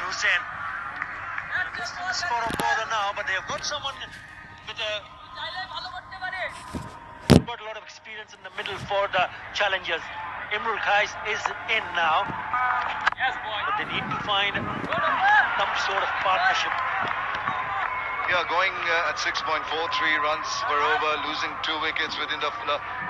Hussain. Distance for a bowler now, but they have got someone with got a lot of experience in the middle for the challengers. Imrul Kais is in now, but they need to find some sort of partnership. Yeah, going at 6.43 runs per over, losing 2 wickets within the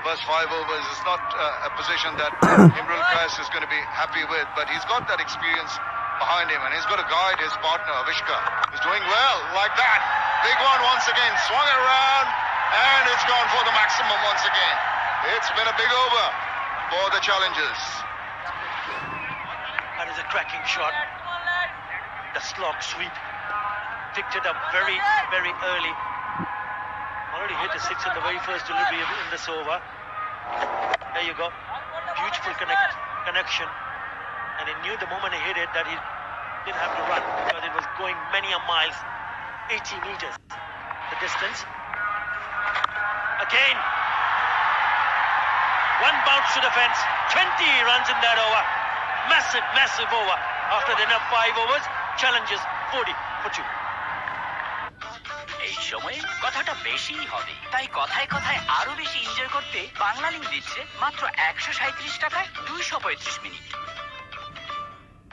first 5 overs is not a position that Imrul Kais is going to be happy with, but he's got that experience behind him and he's got to guide his partner Avishka, who's doing well like that. Big one once again, swung it around and it's gone for the maximum once again. It's been a big over for the challengers. That is a cracking shot. The slog sweep. Picked it up very, very early. Already hit the 6 in the very first delivery in this over. There you go. Beautiful connection. And he knew the moment he hit it that he didn't have to run because it was going many a miles, 80 meters the distance. Again. One bounce to the fence. 20 runs in that over. Massive, massive over. After the enough 5 overs, challenges 40 for 2. এই সময়ে কথাটা বেশিই হবে, তাই কথায় কথায় আরো বেশি এনজয় করতে বাংলা লিংক দিচ্ছে মাত্র 137 টাকায় 235 মিনিট।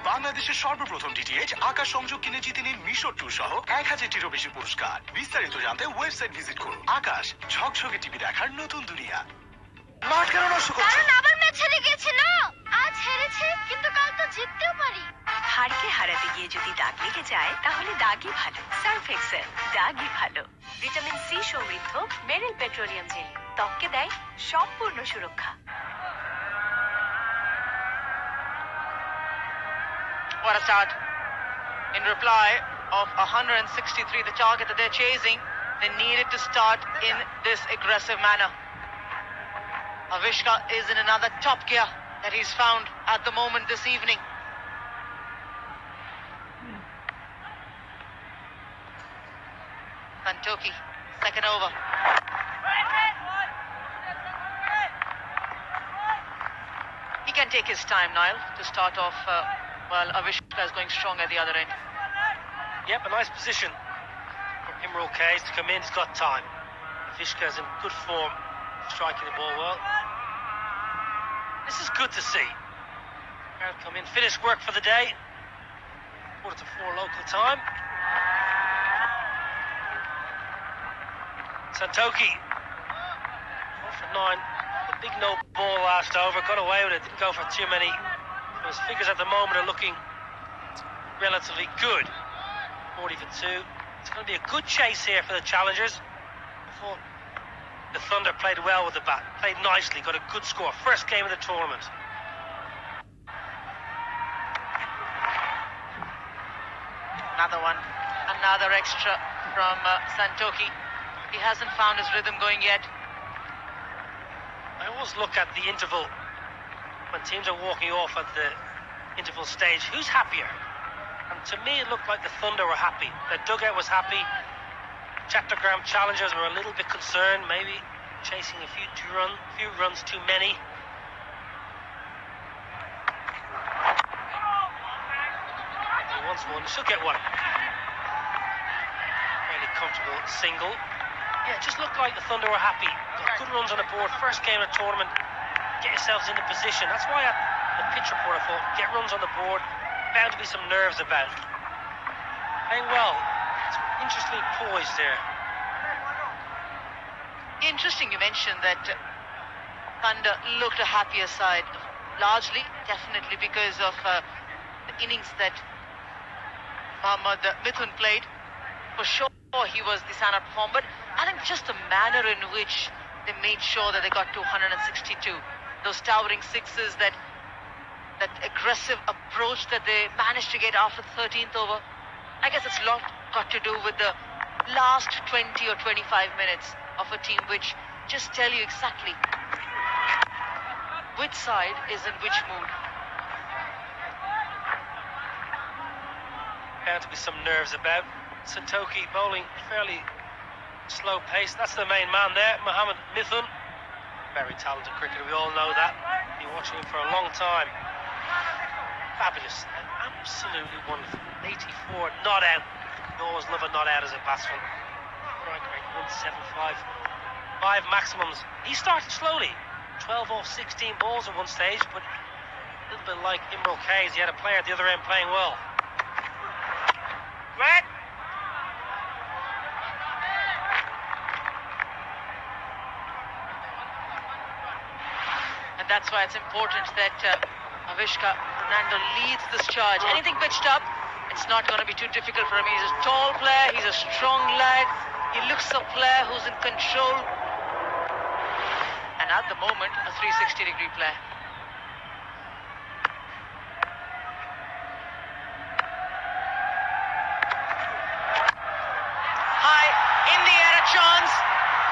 বাংলাদেশের সর্বপ্রথম ডিটিএইচ আকাশ সংযোগ কিনে জিতে নিন মিশর ট্যুর সহ 1000-টিরও বেশি পুরস্কার। বিস্তারিত জানতে ওয়েবসাইট ভিজিট করুন। আকাশ, ঝকঝকে টিভি দেখার নতুন দুনিয়া। মাঠ কেন নষ্ট করছো? কারণ আবার ম্যাচ হেরে গেছে না। আজ হেরেছে কিন্তু কাল তো জিততেও পারি। হারকে হারাতে গিয়ে যদি দাগ লেগে যায় তাহলে দাগই ভালো। সার্ফ এক্সেল, দাগই ভালো। ভিটামিন সি সমৃদ্ধ মেরিল পেট্রোলিয়াম জেল ত্বককে দেয় সম্পূর্ণ সুরক্ষা। What a start. In reply of 163, the target that they're chasing, they needed to start in this aggressive manner. Avishka is in another top gear that he's found at the moment this evening. Santoki, second over. He can take his time, Niall, to start off. Well, Avishka is going strong at the other end. Yep, a nice position for Imrul Kais to come in. He's got time. Avishka's in good form, striking the ball well. This is good to see. Crowd come in, finished work for the day. 3:45 local time. Santoki, 4 for 9. The big no ball last over, got away with it, didn't go for too many. His figures at the moment are looking relatively good. 40 for 2. It's going to be a good chase here for the challengers. The Thunder played well with the bat, played nicely, got a good score. First game of the tournament. Another one, another extra from Santoki. He hasn't found his rhythm going yet. I always look at the interval when teams are walking off at the interval stage. Who's happier? And to me, it looked like the Thunder were happy. The dugout was happy. Chittagong challengers were a little bit concerned, maybe chasing a few runs too many. He wants one, she'll get one. Fairly comfortable single. Yeah, it just looked like the Thunder were happy. Got good runs on the board, first game of the tournament. Get yourselves into position. That's why at the pitch report I thought, get runs on the board, bound to be some nerves about it. Playing well. It's interestingly poised there. Interesting you mentioned that Thunder looked a happier side. Largely, definitely because of the innings that Mohammad Mithun played. For sure, he was the standout performer, but I think just the manner in which they made sure that they got to 162. Those towering sixes, that aggressive approach that they managed to get after the 13th over. I guess it's a lot got to do with the last 20 or 25 minutes of a team which just tell you exactly which side is in which mood. Bound to be some nerves about. Santoki bowling fairly slow pace. That's the main man there, Mohammad Mithun. Very talented cricketer, we all know that. Been watching him for a long time. Fabulous. Absolutely wonderful. 84, not out. You always love a not out as a batsman. Strike rate 175. 5 maximums. He started slowly. 12 off 16 balls at one stage, but a little bit like Imral Kays, he had a player at the other end playing well. Right. And that's why it's important that Avishka Fernando leads this charge. Anything pitched up, it's not going to be too difficult for him. He's a tall player, he's a strong lad. He looks a player who's in control. And at the moment, a 360-degree play. High, in the air, a chance.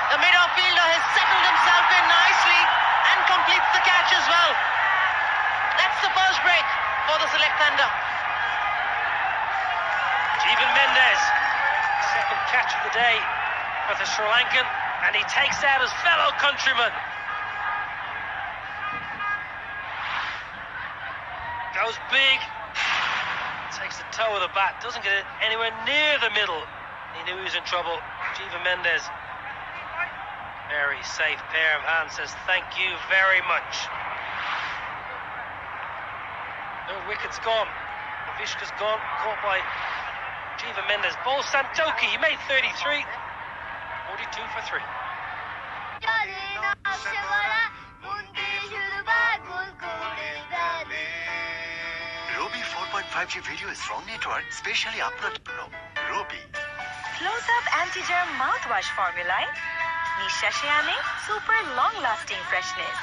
The mid-off fielder has settled himself in nicely and completes the catch as well. That's the first break for the select thunder. Jeevan Mendez, second catch of the day for the Sri Lankan, and he takes out his fellow countryman. Goes big, takes the toe of the bat, doesn't get it anywhere near the middle. He knew he was in trouble. Jeevan Mendez, very safe pair of hands, says thank you very much. Third wicket's gone. Avishka's gone, caught by Jeevan Mendez. Ball Santoki, he made 33. 42 for 3. Robi 4.5G video is strong network, specially আপনার জন্য Robi. Close up anti germ mouthwash ফর্মুলায় নিঃশ্বাসে আনে super long lasting freshness.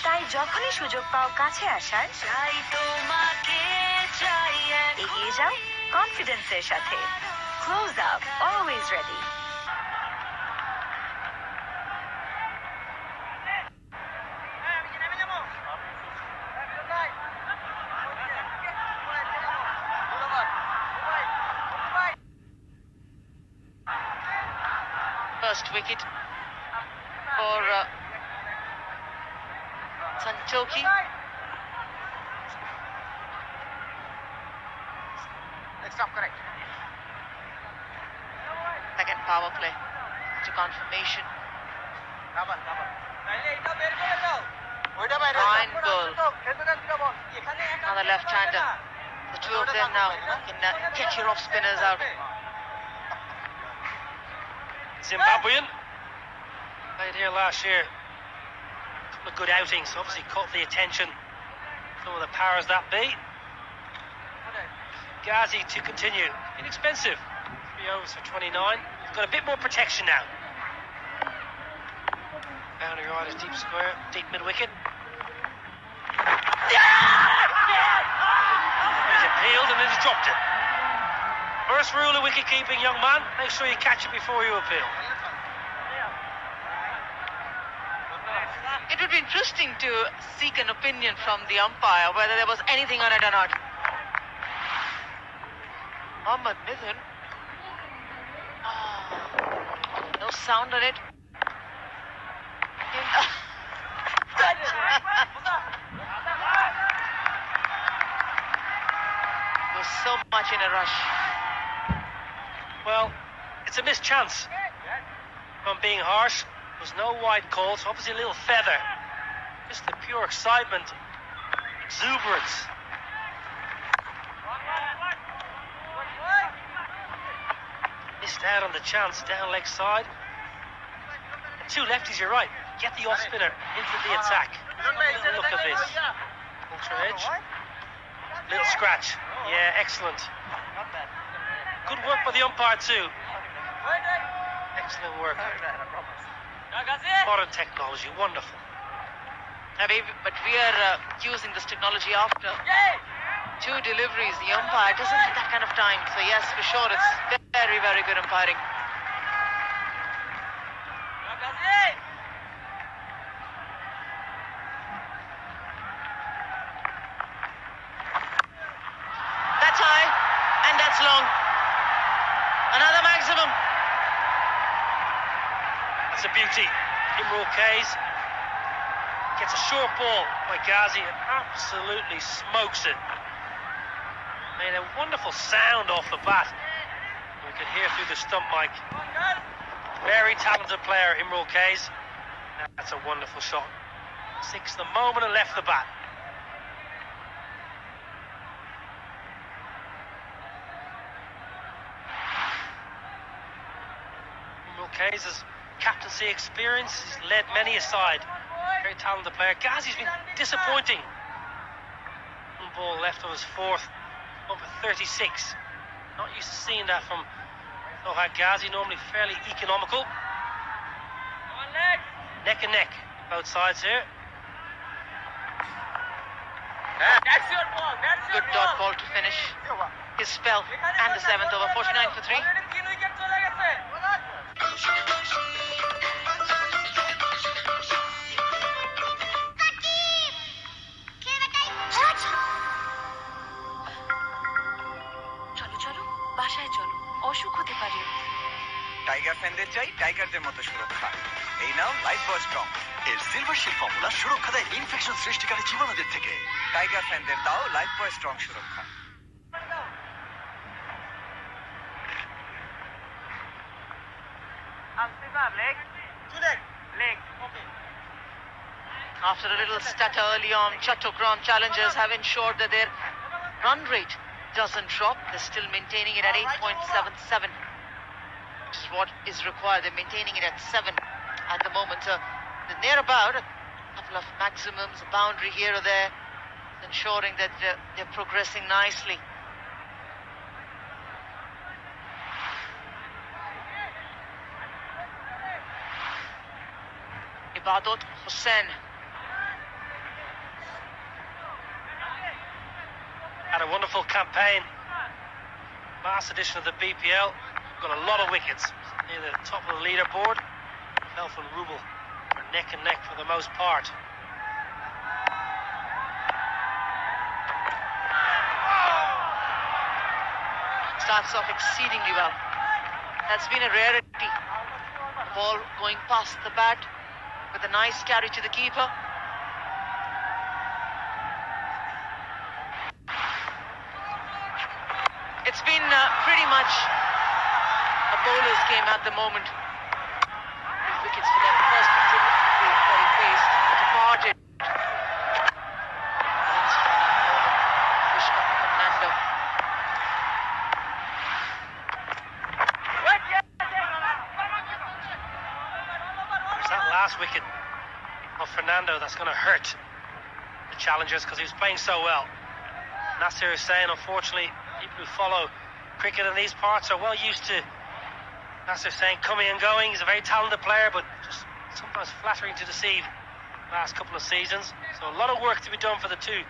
তাই যখনই সুযোগ পাও কাছে আসার, এগিয়ে যাও কনফিডেন্সের সাথে। Close up, always ready. First wicket for Santoki. Second power play to confirmation. Fine ball. Another left-hander. The two of them now can get your off spinners out. Zimbabwean, played here last year. A couple of good outings, obviously caught the attention. Some of the powers that be. Ghazi to continue. Inexpensive. 3 overs for 29. He's got a bit more protection now. Boundary right is deep square, deep mid wicket. He's appealed and then he's dropped it. First rule of wicket keeping, young man, make sure you catch it before you appeal. It would be interesting to seek an opinion from the umpire whether there was anything on it or not. Mohammad Mithun. No sound on it. Was so much in a rush. Well, it's a missed chance. If I'm being harsh, there's no wide calls, obviously a little feather. Just the pure excitement, exuberance. Missed out on the chance, down leg side. And two lefties, you're right. Get the off spinner into the attack. Look at this. Ultra edge. Little scratch. Yeah, excellent. Good work by the umpire too. Excellent work. Modern technology, wonderful. But we are using this technology after 2 deliveries. The umpire doesn't have that kind of time. So yes, for sure, it's very, very good umpiring. That's high, and that's long. Another maximum. That's a beauty. Imral Kays Gets a short ball by Ghazi and absolutely smokes it. Made a wonderful sound off the bat. We could hear through the stump mic. Very talented player, Imrul Kayes. That's a wonderful shot. Six the moment it left the bat. Imrul Kayes' captaincy experience, he's led many aside. Very talented player. Ghazi's been disappointing. One ball left of his fourth, over 36. Not used to seeing that from Sylhet Ghazi, normally fairly economical. Neck and neck, both sides here. Good dot ball to finish his spell and the seventh over. 49 for 3. চলো চলো বাসায় চলো, অসুখ হতে পারে। Tiger ফ্যানদের চাই টাইগারদের মতো সুরক্ষা। এই নাও লাইফ বয় স্ট্রং। এর সিলভার শিল্ড ফর্মুলা সুরক্ষা দেয় ইনফেকশন সৃষ্টিকারী জীবাণুদের থেকে। টাইগার ফ্যানদের দাও লাইফ বয় স্ট্রং সুরক্ষা। After a little stutter early on, Chittagong challengers have ensured that their run rate doesn't drop. They're still maintaining it at 8.77, which is what is required. They're maintaining it at 7 at the moment. They're near about a couple of maximums, a boundary here or there, ensuring that they're progressing nicely. Ibadat Hussain. Had a wonderful campaign. Last edition of the BPL. Got a lot of wickets. Near the top of the leaderboard. Fell from Rubel. They're neck and neck for the most part. Starts off exceedingly well. That's been a rarity. The ball going past the bat with a nice carry to the keeper. It's been pretty much a bowler's game at the moment. Wickets for them. First very faced, departed. Fernando. It's that last wicket of Fernando that's going to hurt the challengers because he was playing so well. Nasir Hussain, unfortunately, people who follow cricket in these parts are well used to Nasir Hussain coming and going. He's a very talented player, but just sometimes flattering to deceive last couple of seasons. So a lot of work to be done for the two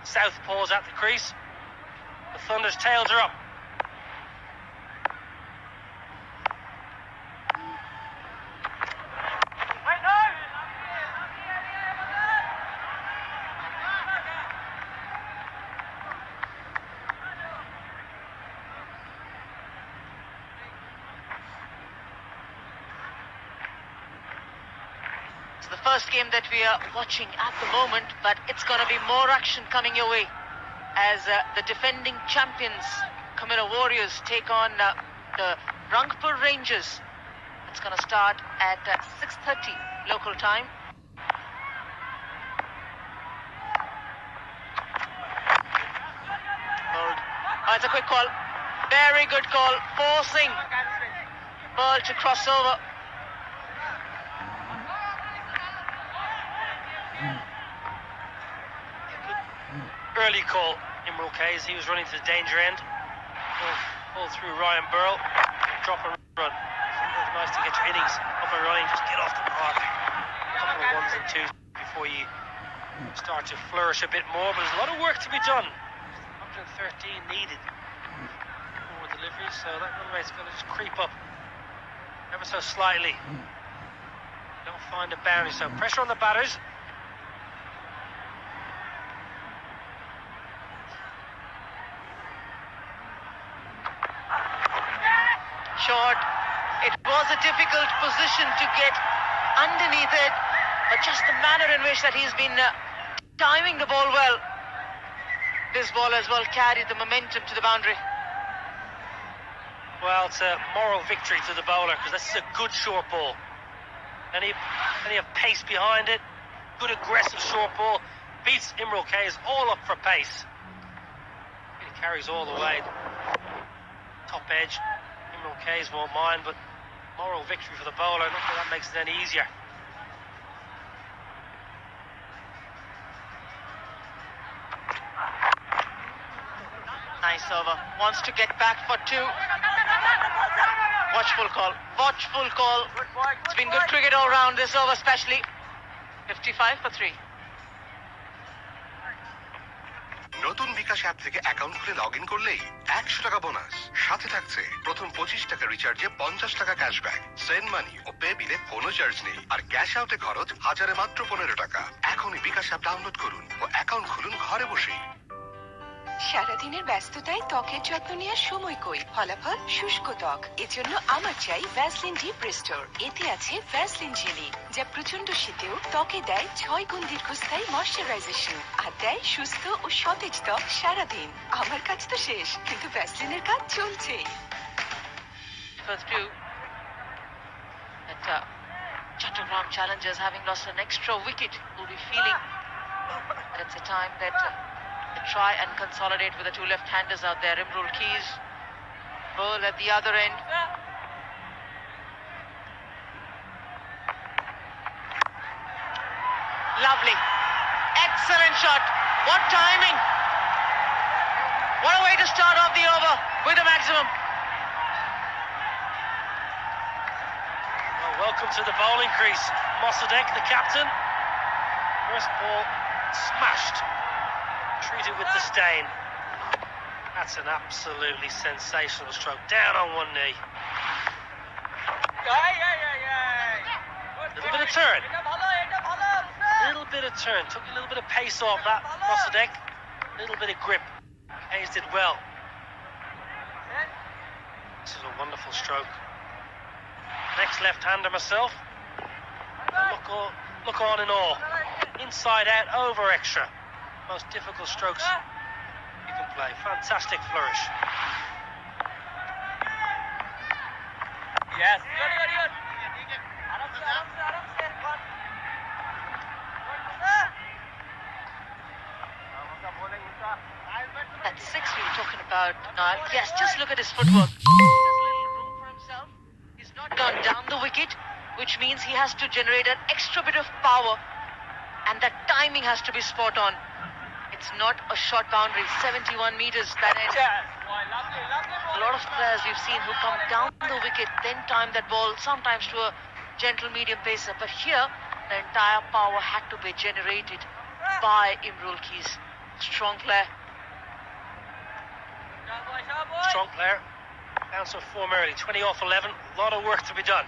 southpaws at the crease. The Thunder's tails are up. It's the first game that we are watching at the moment, but it's going to be more action coming your way as the defending champions, Camilla Warriors, take on the Rangpur Rangers. It's going to start at 6:30 local time. Oh, it's a quick call. Very good call. Forcing ball to cross over. Early call, Imrul Kayes. He was running to the danger end. Pull through Ryan Burrell. Drop and run. It's nice to get your innings up and running. Just get off the park. A couple of ones and twos before you start to flourish a bit more. But there's a lot of work to be done. 113 needed for delivery, so that run rate's going to just creep up ever so slightly. Don't find a boundary, so pressure on the batters. Short. It was a difficult position to get underneath it. but just the manner in which that he's been timing the ball well. This ball as well carried the momentum to the boundary. Well, it's a moral victory to the bowler because this is a good short ball. Plenty of pace behind it. Good aggressive short ball. Beats Imrul Kayes all up for pace. It carries all the way. Top edge. Imrul Kayes won't mind, but moral victory for the bowler. Not that that makes it any easier. Nice over. Wants to get back for two. Watchful call. Watchful call. It's been good cricket all round this over, especially. 55 for 3. নতুন বিকাশ app থেকে account খুলে log in করলেই 100 টাকা bonus, সাথে থাকছে প্রথম 25 টাকা রিচার্জে 50 টাকা ক্যাশব্যাক, সেন্ড মানি ও পে বিলে কোনো চার্জ নেই, আর ক্যাশ আউটে খরচ হাজারে মাত্র 15 টাকা। এখনই বিকাশ অ্যাপ ডাউনলোড করুন ও অ্যাকাউন্ট খুলুন ঘরে বসেই। সারাদিনের ব্যস্ততায় ত্বকের যত্ন নেওয়ার সময় কই, ফলাফল শুষ্ক ত্বক। এজন্য আমার চাই ভ্যাসলিন ডিপ রেস্টোর। এতে আছে ভ্যাসলিন জেলি, যা প্রচন্ড শীতেও ত্বকে দেয় 6 গুণ দীর্ঘস্থায়ী ময়শ্চারাইজেশন আর দেয় সুস্থ ও সতেজ ত্বক সারাদিন। আমার কাজ তো শেষ, কিন্তু ভ্যাসলিনের কাজ চলছেই। First view that Chittagong challengers, having lost an extra wicket, will be feeling that it's a time that they try and consolidate with the two left-handers out there. Imrul Kayes, ball at the other end. Lovely. Excellent shot. What timing. What a way to start off the over with a maximum. Well, welcome to the bowling crease. Mossadegh, the captain. First ball smashed. Treated with disdain. That's an absolutely sensational stroke. Down on one knee. Little bit of turn. Little bit of turn. Took a little bit of pace off that Mossadegh. Little bit of grip. Hayes did well. This is a wonderful stroke. Next left-hander myself. Look on in awe. Inside out, over extra. Most difficult strokes you can play. Fantastic flourish. Yes. That six we were talking about, Niall. Yes, just look at his footwork. Just a little room for himself. He's not gone down the wicket, which means he has to generate an extra bit of power, and that timing has to be spot on. It's not a short boundary, 71 meters that end. A lot of players we've seen who come down the wicket, then time that ball sometimes to a gentle medium pacer. But here, the entire power had to be generated by Imrul Kayes. Strong player. Strong player. Bounce of form early. 20 off 11. A lot of work to be done.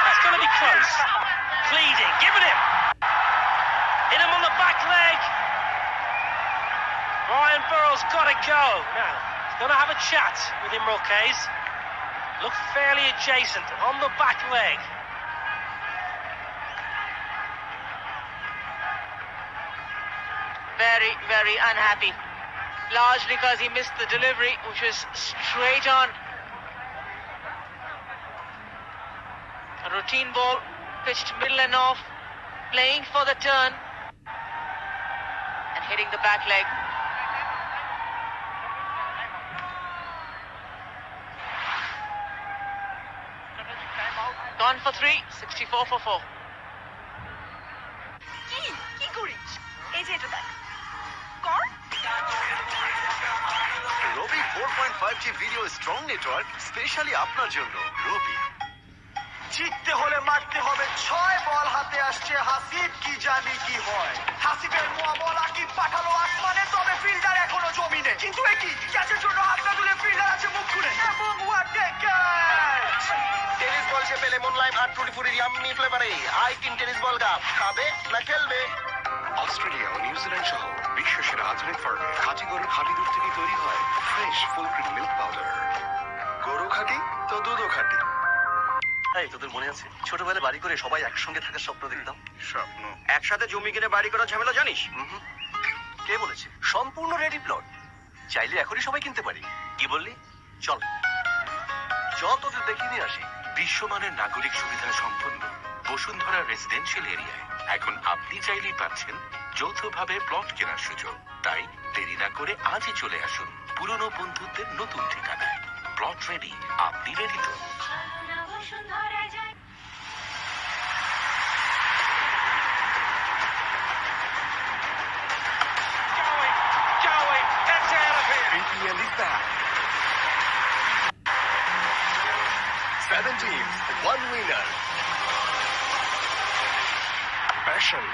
It's going to be close. Pleading. Give it him. Hit him on the back leg. Ryan Burrow's got to go. Now, he's going to have a chat with Imrul Kayes. Look fairly adjacent on the back leg. Very, very unhappy. Largely because he missed the delivery, which was straight on. A routine ball, pitched middle and off, playing for the turn, and hitting the back leg. Gone for 3, 64 for 4. কি করিস? এই যে এটা দেখ। কর। Robi 4.5G video strong network specially আপনার জন্য। রবি জিততে হলে মারতে হবে 6 বল হাতে আসছে হাসিব, কি জানি কি হয়। হাসিবের মোয়া বল আকিব পাঠালো আসমানে, তবে ফিল্ডার এখনো জমিনে। কিন্তু একই ক্যাচের জন্য হাতটা তুলে ফিল্ডার আছে মুখ খুলে, এবং what a catch! Tennis ball সে পেলে মন লাইম 824 ইয়াম্মি ফ্লেভারে আইকিন টেনিস বল কাপ খাবে না খেলবে। অস্ট্রেলিয়া ও নিউজিল্যান্ড সহ বিশ্ব সেরা আধুনিক ফার্মে খাঁটি গরুর খাঁটি দুধ থেকে তৈরি হয় fresh full cream milk powder. গরু খাঁটি তো দুধও খাঁটি। এই তোদের মনে আছে ছোটবেলায় বাড়ি করে সবাই একসঙ্গে থাকার স্বপ্ন দেখতাম? স্বপ্ন। একসাথে জমি কিনে বাড়ি করার ঝামেলা জানিস? কে বলেছে? সম্পূর্ণ রেডি প্লট, চাইলে এখনই সবাই কিনতে পারি। কি বললি? চল চল তোদের দেখিয়ে নিয়ে আসি। বিশ্বমানের নাগরিক সুবিধা সম্পন্ন বসুন্ধরা রেসিডেন্সিয়াল এরিয়ায় এখন আপনি চাইলেই পাচ্ছেন যৌথভাবে প্লট কেনার সুযোগ। তাই দেরি না করে আজই চলে আসুন পুরনো বন্ধুত্বের নতুন ঠিকানায়। প্লট রেডি, আপনি রেডি তো? BPL is back. 7 teams, 1 winner. Passion,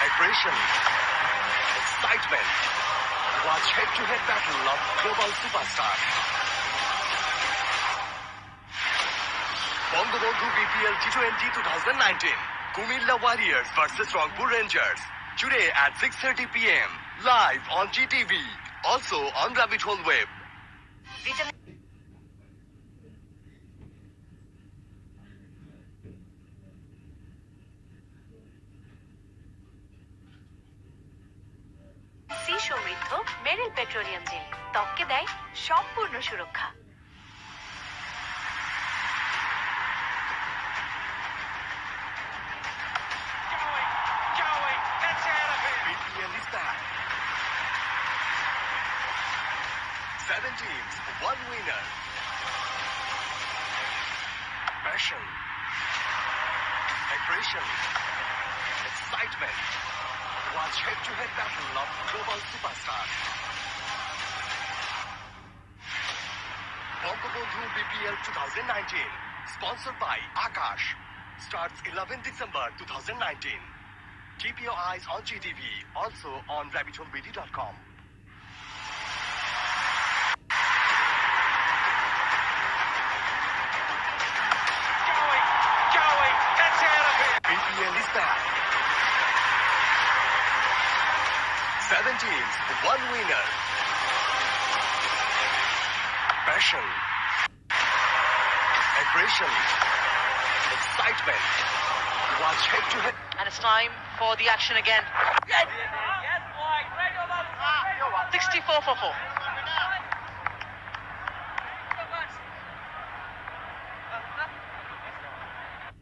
aggression, excitement. Watch head-to-head battle of global superstars. Bangabandhu BPL T20 2019. Kumilla Warriors versus Rangpur Rangers. Today at 6:30 p.m. Live on GTV. Also on Rabbit Hole Web. C সমৃদ্ধ Meril petroleum jelly ত্বককে দেয় সম্পূর্ণ সুরক্ষা। BPL is back. 7 teams, 1 winner. Passion, aggression, excitement. Watch head-to-head battle of global superstars. Bangabandhu BPL 2019. Sponsored by Akash. Starts 11 December 2019. Keep your eyes on GTV. Also on rabbitholebd.com. BPL is back. 7 teams, 1 winner. Passion, aggression, excitement. Watch head-to-head. And it's time for the action again. 64 for 4.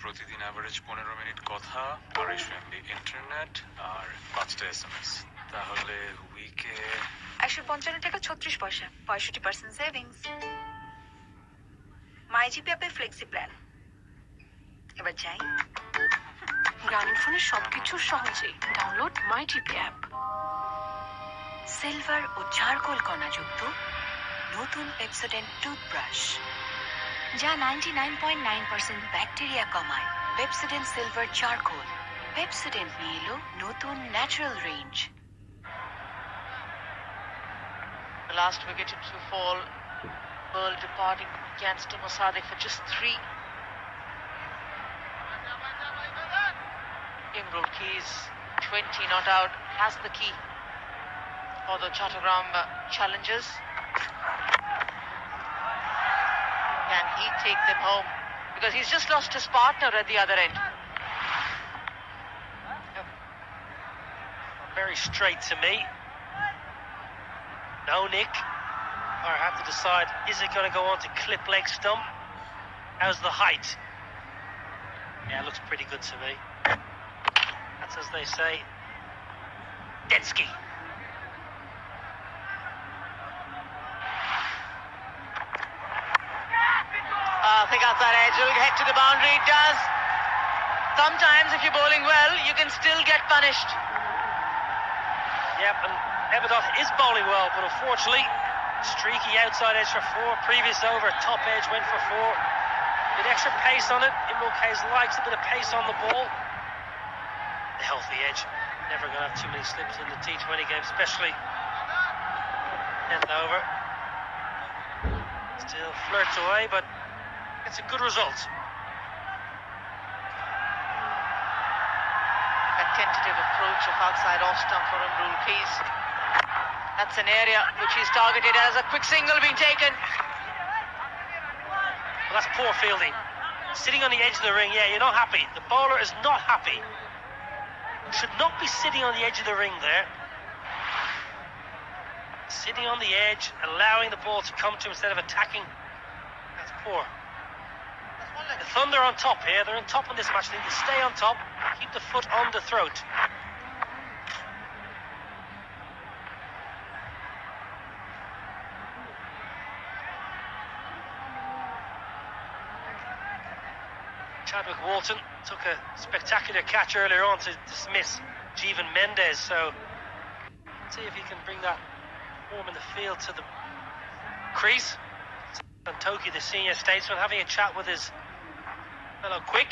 প্রতিদিন average 15 minute কথা, 250 MB internet আর 5টা SMS। তাহলে উইকে 155 টাকা 36 পয়সা, 65% savings. MyGP অ্যাপে flexi plan. এবার যাই। গ্রামীণ ফোনে সবকিছু সহজে ডাউনলোড মাইজিপি অ্যাপ। সিলভার ও চারকোল কণাযুক্ত নতুন পেপসোডেন্ট টুথব্রাশ, যা 99.9% ব্যাকটেরিয়া কমায়। Pepsodent silver charcoal. পেপসোডেন্ট নিয়ে এলো নতুন natural range. The last wicket to fall, Pearl departing against Mossadegh for just 3. Imrul Keys, 20 not out, has the key for the Chittagong challengers. Can he take them home? Because he's just lost his partner at the other end. Very straight to me. No nick. Or have to decide, is it going to go on to clip leg stump? How's the height? Yeah, it looks pretty good to me. That's as they say, Detsky. Think outside edge, will head to the boundary, it does. Sometimes if you're bowling well, you can still get punished. Yep, and Eberdot is bowling well, but unfortunately, streaky outside edge for 4. Previous over, top edge went for 4. Bit extra pace on it. Imrul Kays likes a bit of pace on the ball. The healthy edge. Never going to have too many slips in the T20 game, especially 10th over. Still flirts away, but it's a good result. A tentative approach of outside off stump for Imrul Kays. That's an area which he's targeted as. A quick single being taken. Well, that's poor fielding. Sitting on the edge of the ring, yeah, you're not happy. The bowler is not happy. Should not be sitting on the edge of the ring there. Sitting on the edge, allowing the ball to come to him instead of attacking. That's poor. The Thunder on top here. They're on top in this match. They need to stay on top. Keep the foot on the throat. Chadwick Walton took a spectacular catch earlier on to dismiss Jeevan Mendes. So let's see if he can bring that form in the field to the crease. And Toki, the senior statesman, having a chat with his fellow Quick.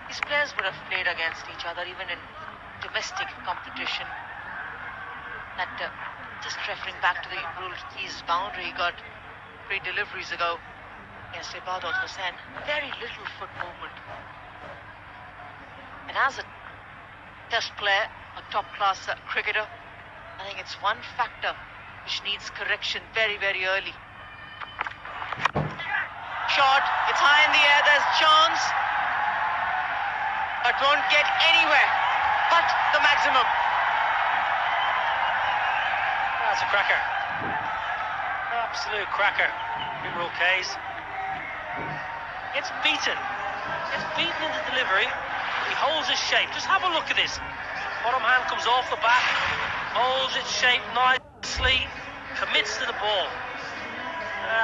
These players would have played against each other even in domestic competition. That just referring back to the Imrul Keys boundary he got 3 deliveries ago against Ibadat Hussain. Very little foot movement. And as a test player, a top-class cricketer, I think it's one factor which needs correction very, very early. Shot, it's high in the air, there's chance, but won't get anywhere but the maximum. That's a cracker. Absolute cracker. Imrul Kays gets beaten. Gets beaten in the delivery. He holds his shape. Just have a look at this. Bottom hand comes off the bat, holds its shape nicely, commits to the ball.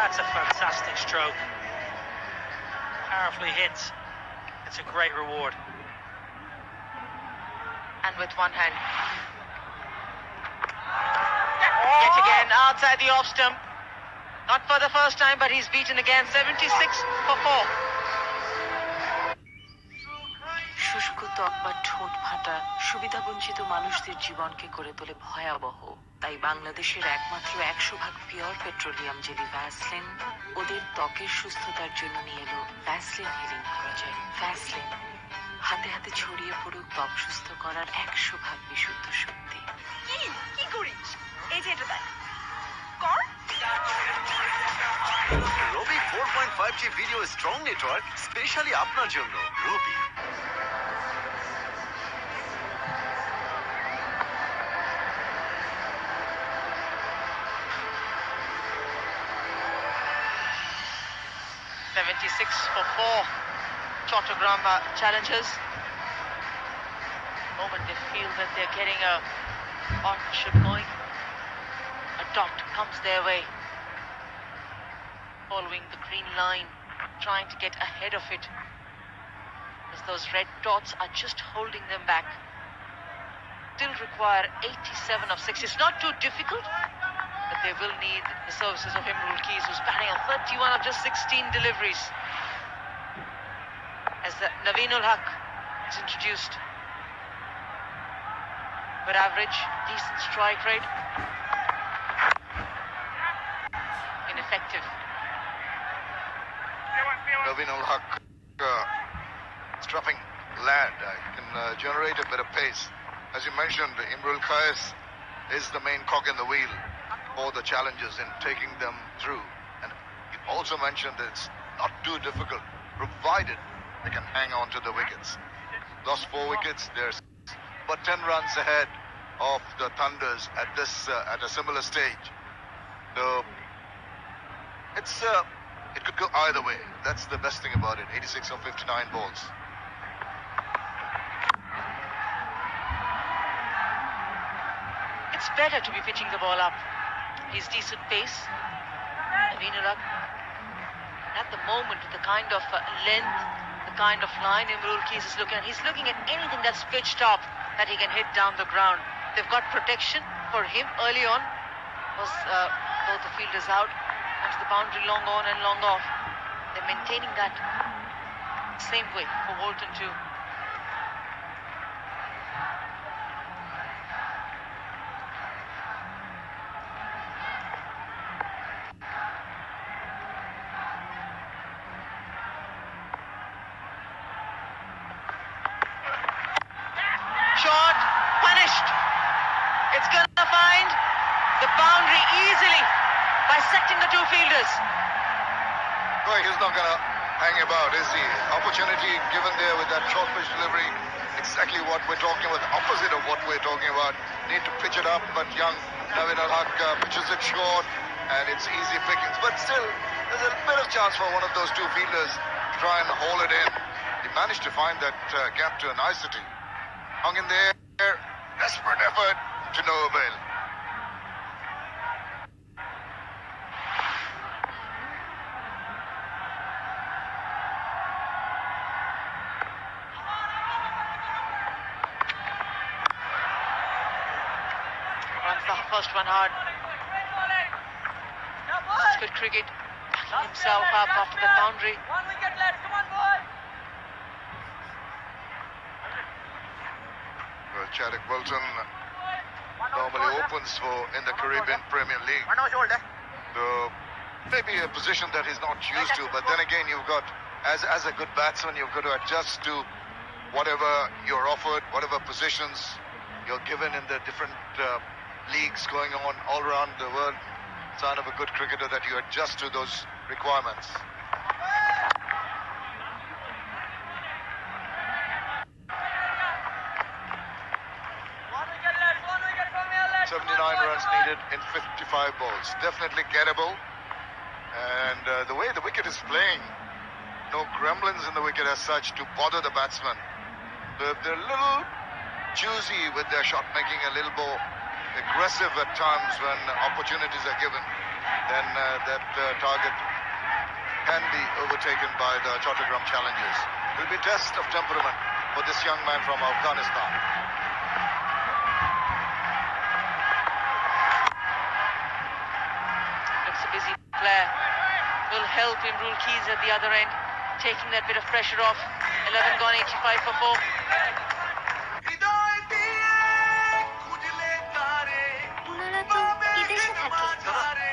That's a fantastic stroke. Powerfully hit. It's a great reward. And with one hand. Yet again, outside the off stump. Not for the first time, but he's beaten again. 76 for 4. শুষ্ক ত্বক বা ঠোঁট ফাটা সুবিধাবঞ্চিত মানুষদের জীবনকে করে তোলে ভয়াবহ। তাই বাংলাদেশের একমাত্র 100% পিওর পেট্রোলিয়াম জেলি ভ্যাসলিন ওদের ত্বকের সুস্থতার জন্য নিয়ে এলো ভ্যাসলিন হিলিং প্রজেক্ট। ভ্যাসলিন হাতে হাতে ছড়িয়ে পড়ুক ত্বক সুস্থ করার 100% বিশুদ্ধ শক্তি। কি করিস? এই যে এটা দেখ। কর। Robi 4.5G video strong network specially আপনার জন্য। রবি For 4 Chittagong challengers. The moment they feel that they're getting a partnership going, a dot comes their way, following the green line, trying to get ahead of it, as those red dots are just holding them back. Still require 87 of 60. It's not too difficult, but they will need the services of Imrul Keys, who's batting on 31 of just 16 deliveries. As Naveenul Haq is introduced. Good average, decent strike rate. Ineffective. Naveenul Haq, strapping lad, can generate a bit of pace. As you mentioned, Imrul Kais is the main cog in the wheel for the challengers in taking them through. And you also mentioned it's not too difficult, provided they can hang on to the wickets. Lost 4 wickets, there's but 10 runs ahead of the Thunders at a similar stage. So it could go either way. That's the best thing about it. 86 of 59 balls. It's better to be pitching the ball up. He's decent pace. Naveenul Haq, at the moment, with the kind of length, the kind of line Imrul Keys is looking at, he's looking at anything that's pitched up that he can hit down the ground. They've got protection for him early on. Was both the fielders out onto the boundary, long on and long off. They're maintaining that same way for Walton too. intersecting the two fielders. No, he's not going to hang about, is he? Opportunity given there with that short pitch delivery. Exactly what we're talking about, opposite of what we're talking about. Need to pitch it up, but young David Al-Haq pitches it short, and it's easy pickings. But still, there's a bit of chance for one of those two fielders to try and haul it in. He managed to find that gap to a nicety. Hung in there, desperate effort to no avail. Runs the first one hard. That's good cricket. Backing himself up after the boundary. Well, Chadwick Wilton normally opens in the Caribbean Premier League. So maybe a position that he's not used to, but then again, you've got, as a good batsman, you've got to adjust to whatever you're offered, whatever positions you're given in the different leagues going on all around the world. Sign of a good cricketer that you adjust to those requirements. 79 runs needed in 55 balls. Definitely gettable. And the way the wicket is playing, no gremlins in the wicket as such to bother the batsman. They're a little choosy with their shot making, a little more aggressive at times when opportunities are given. Then that target can be overtaken by the Chittagong challengers. It will be a test of temperament for this young man from Afghanistan. Looks a busy player. Will help Imrul Keys at the other end, taking that bit of pressure off. 11 gone, 85 for 4. ওনারা তো বিদেশে থাকে।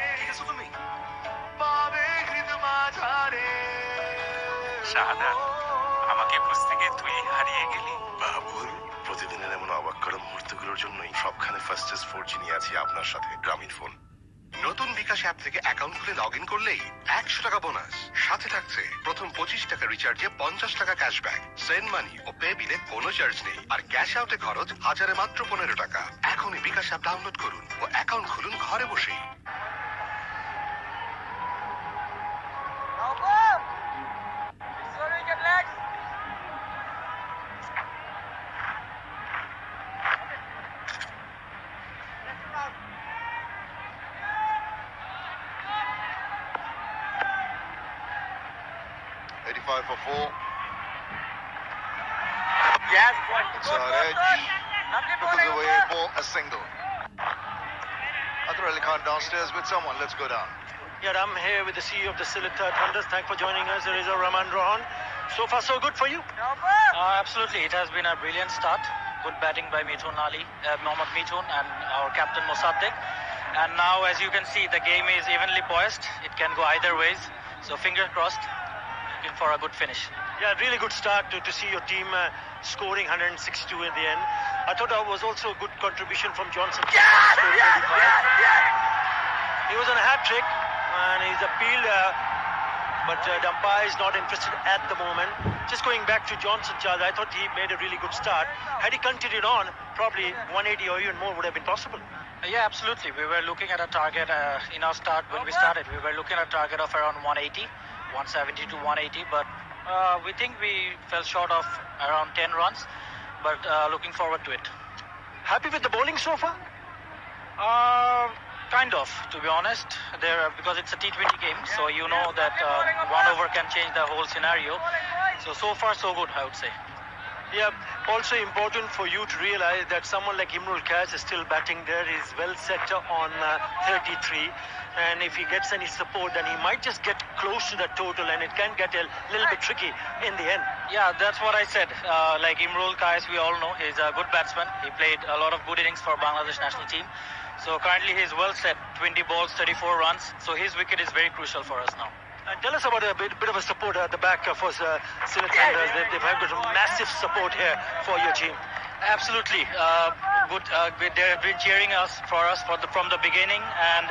শাহাদাত, আমাকে খুঁজতে গিয়ে তুই হারিয়ে গেলি। বাবুল, প্রতিদিনের এমন অবাক করা মুহূর্তগুলোর জন্যই সবখানে ফাস্টেস্ট 4G নিয়ে আছি আপনার সাথে, গ্রামীণ ফোন। নতুন বিকাশ অ্যাপ থেকে অ্যাকাউন্ট খুলে লগ ইন করলেই 100 টাকা বোনাস, সাথে থাকছে প্রথম 25 টাকা রিচার্জে 50 টাকা ক্যাশব্যাক, সেন্ড মানি ও পে বিলে কোনো চার্জ নেই, আর ক্যাশ আউটে খরচ হাজারে মাত্র 15 টাকা। এখনই বিকাশ অ্যাপ ডাউনলোড করুন ও অ্যাকাউন্ট খুলুন ঘরে বসেই। For 4. Inside edge. Because away for a single. Adar Ali Khan downstairs with someone. Let's go down. Yeah, I'm here with the CEO of the Sylhet Thunders. Thanks for joining us. There is a Rahman Rohan. So far, so good for you? Absolutely. It has been a brilliant start. Good batting by Mohammad Mithun and our captain Mossadegh. And now, as you can see, the game is evenly poised. It can go either ways. So fingers crossed. Looking for a good finish. Yeah, really good start to see your team scoring 162 in the end. I thought that was also a good contribution from Johnson. He was on a hat-trick and he's appealed, but the umpire is not interested at the moment. Just going back to Johnson, Charles, I thought he made a really good start. Had he continued on, probably 180 or even more would have been possible. Yeah, absolutely. We were looking at a target in our start. When we started, we were looking at a target of around 180. 170 to 180, but we think we fell short of around 10 runs, but looking forward to it. Happy with the bowling so far? Kind of, to be honest. Because it's a T20 game, so you know that one over can change the whole scenario. So far so good, I would say. Yeah, also important for you to realize that someone like Imrul Kais is still batting there. He's well set on 33, and if he gets any support, then he might just get close to the total, and it can get a little bit tricky in the end. Yeah, that's what I said. Like Imrul Kais, we all know he's a good batsman. He played a lot of good innings for Bangladesh national team. So currently he's well set, 20 balls, 34 runs. So his wicket is very crucial for us now. And tell us about a bit of a support at the back for Sylhet Thunders. They've had massive support here for your team. Absolutely. Good. They've been cheering us from the beginning, and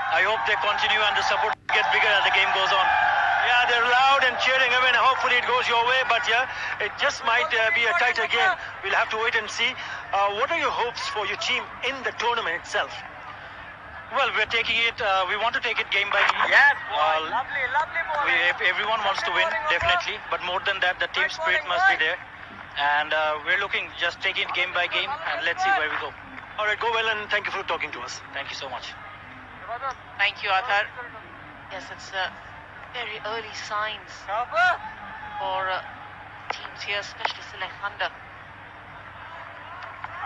I hope they continue and the support get bigger as the game goes on. Yeah, they're loud and cheering. I mean, hopefully it goes your way, but yeah, it just might be a tighter game. We'll have to wait and see. What are your hopes for your team in the tournament itself? Well, we're taking it, we want to take it game by game. Yes, boy. Lovely boy. Everyone wants to win, definitely. But more than that, the team spirit must be there. And we're looking, just taking it game by game, and let's see where we go. All right, go well, and thank you for talking to us. Thank you so much. Thank you, Athar. Yes, it's very early signs for teams here, especially Sylhet Thunder.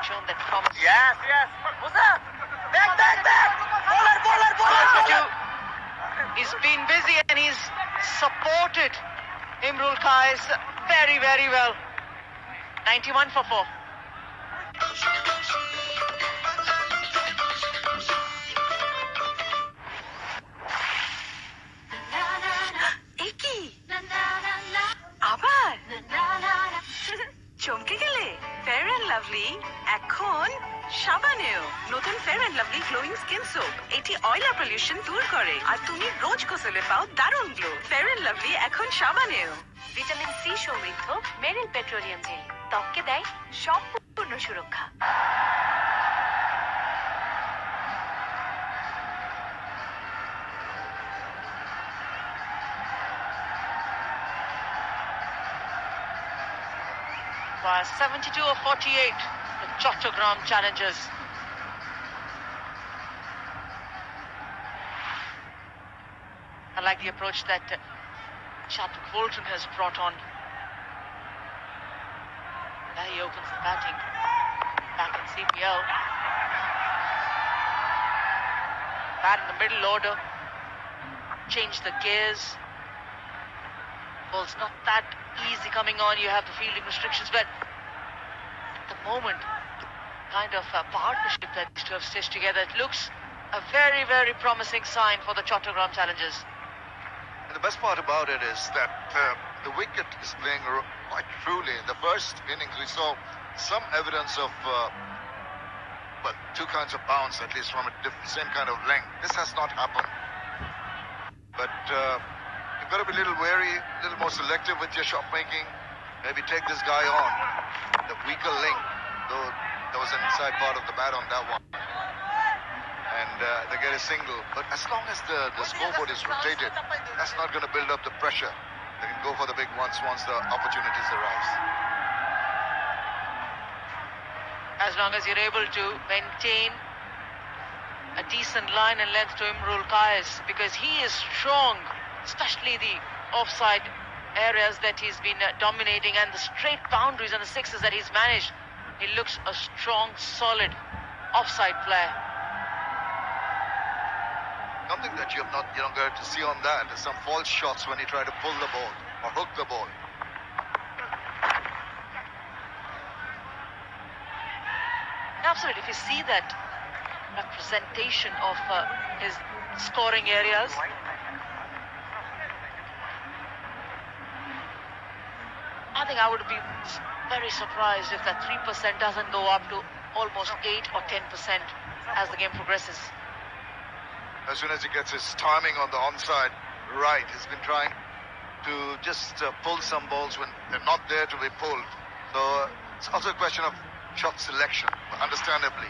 Shown that promise. Yes. Musa! Back! Bowler! He's been busy and he's supported Imrul Kais very, very well. 91 for 4. আবার চমকে গেলে fair and lovely এখন সাবানেও নতুন fair and lovely glowing skin soap. এটি oil আর pollution দূর করে আর তুমি রোজ গোসলে পাও দারুণ গ্লো। ফেয়ার অ্যান্ড লাভলি এখন সাবানেও। ভিটামিন সি সমৃদ্ধ মেরিল পেট্রোলিয়াম জেলি ত্বককে দেয় সম্পূর্ণ সুরক্ষা। By 72 or 48, the Chittagong challengers. I like the approach that Chadwick Bolton has brought on. Now he opens the batting back in CPL. Bat in the middle order. Change the gears. Ball's not that easy coming on. You have the fielding restrictions, but at the moment, kind of a partnership that these two have stitched together, it looks a very, very promising sign for the Chittagong challengers. And the best part about it is that the wicket is playing quite truly. In the first innings, we saw some evidence of, two kinds of bounce, at least from a same kind of length. This has not happened. But you've got to be a little wary, a little more selective with your shot making. Maybe take this guy on. The weaker link, though there was an inside part of the bat on that one. And they get a single. But as long as the scoreboard is rotated, that's not going to build up the pressure. They can go for the big ones once the opportunities arise. As long as you're able to maintain a decent line and length to Imrul Kais, because he is strong, especially the offside areas that he's been dominating and the straight boundaries and the sixes that he's managed. He looks a strong, solid offside player. Something that you're not going to see on that is some false shots when you try to pull the ball or hook the ball. Absolutely, if you see that representation of his scoring areas, I think I would be very surprised if that 3% doesn't go up to almost 8 or 10% as the game progresses. As soon as he gets his timing on the onside right, he's been trying to just pull some balls when they're not there to be pulled. So it's also a question of shot selection, understandably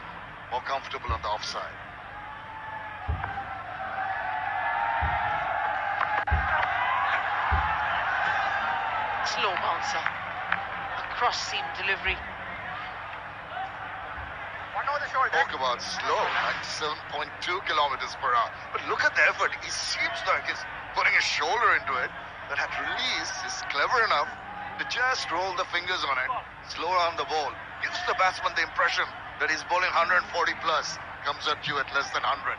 more comfortable on the offside. Slow bouncer, a cross seam delivery. Talk about slow, 97.2 kilometers per hour. But look at the effort. He seems like he's putting his shoulder into it. But at release, he's clever enough to just roll the fingers on it, slow down the ball. Gives the batsman the impression that he's bowling 140 plus. Comes at you at less than 100.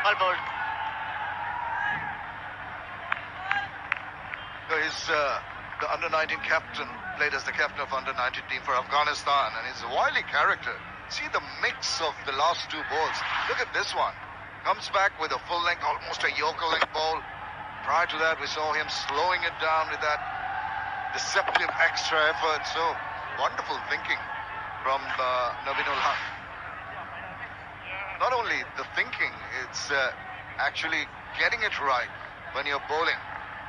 Well bowled. So he's the under-19 captain, played as the captain of under-19 team for Afghanistan, and he's a wily character. See the mix of the last two balls. Look at this one. Comes back with a full length, almost a Yorker length ball. Prior to that, we saw him slowing it down with that deceptive extra effort. So wonderful thinking from Naveenul Haq. Not only the thinking, it's actually getting it right when you're bowling.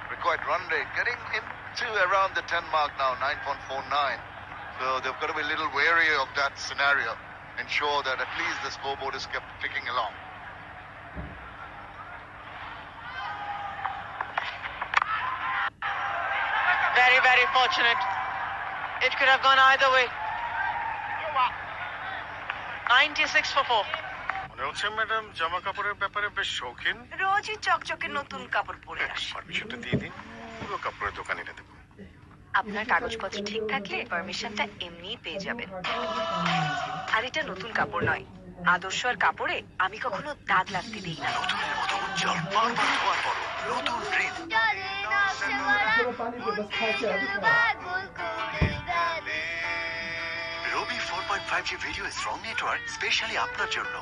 Required run rate getting into around the 10 mark now, 9.49. So they've got to be a little wary of that scenario. Ensure that at least the scoreboard is kept ticking along. Very, very fortunate. It could have gone either way. 96 for 4. মনে হচ্ছে madam জামা কাপড়ের ব্যাপারে বেশ শৌখিন। রোজই চকচকে নতুন কাপড় পরে আসে। পারমিশনটা দিয়ে দিন, পুরো কাপড়ের দোকানে এনে দেবো। আপনার কাগজপত্র ঠিক থাকলে পারমিশনটা এমনিই পেয়ে যাবেন। আর এটা নতুন কাপড় নয়, আদর্শ আর কাপড়ে আমি কখনো দাগ লাগতে দিই না। নতুনের মতো উজ্জ্বল, বারবার ধোয়ার পরও নতুন ঋণ। রবি 4.5G video strong network specially আপনার জন্য।